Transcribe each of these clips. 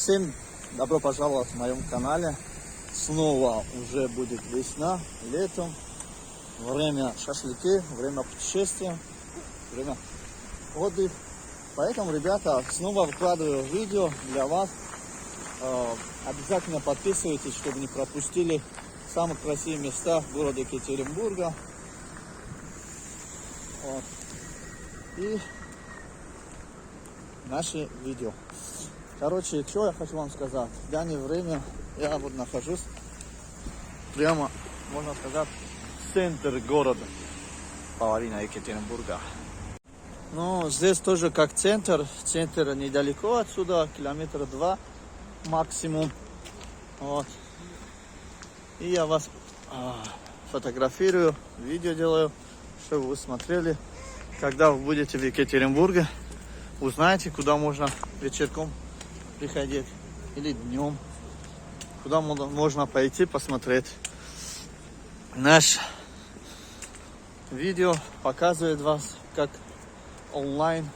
Всем добро пожаловать в моем канале. Снова уже будет весна, летом, время шашлыки, время путешествия, время отдыха. Поэтому, ребята, снова выкладываю видео для вас. Обязательно подписывайтесь, чтобы не пропустили самые красивые места в городе Екатеринбурга. Вот. И наши видео. Короче, что я хочу вам сказать. В данное время я вот нахожусь прямо, можно сказать, в центре города, половина Екатеринбурга. Ну, здесь тоже как центр недалеко отсюда, километра 2 максимум. Вот. И я вас фотографирую, видео делаю, чтобы вы смотрели. Когда вы будете в Екатеринбурге, узнаете, куда можно вечерком приходить или днем, куда можно пойти посмотреть. Наш видео показывает вас как онлайн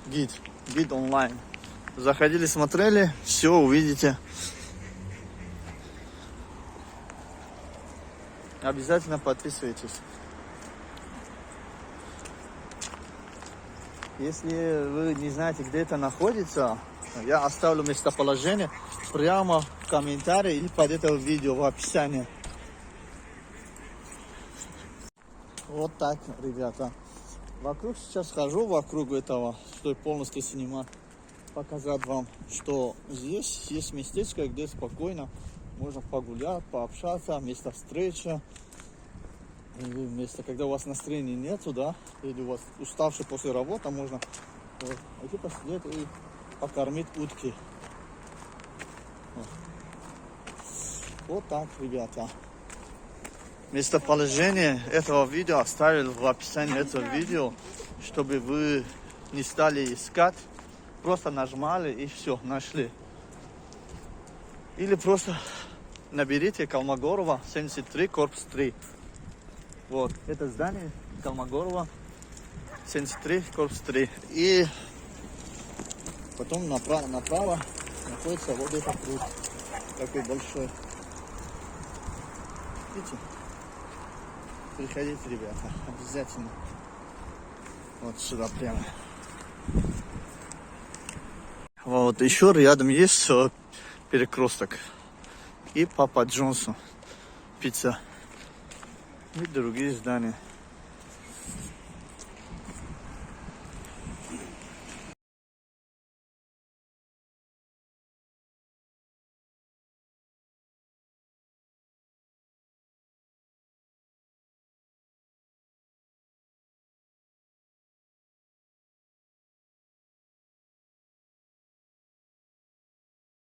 гид онлайн. Заходили, смотрели, все увидите. Обязательно подписывайтесь. Если вы не знаете, где это находится, я оставлю местоположение прямо в комментарии или под это видео в описании. Вот так, ребята. Вокруг сейчас хожу, вокруг этого, чтобы полностью снимать. Показать вам, что здесь есть местечко, где спокойно можно погулять, пообщаться, место встречи. Или место, когда у вас настроения нету, да, или у вас уставший после работы, можно пойти посидеть и покормить утки. Вот так, ребята. Местоположение этого видео оставил в описании этого видео, чтобы вы не стали искать, просто нажимали и все, нашли. Или просто наберите Колмогорова 73, корпус 3. Вот, это здание Колмогорова 73, корпус 3. И потом направо находится вот этот пруд, такой большой. Видите? Приходите, ребята, обязательно. Вот сюда прямо. Вот, еще рядом есть перекресток. И Папа Джонсон, пицца. И другие здания.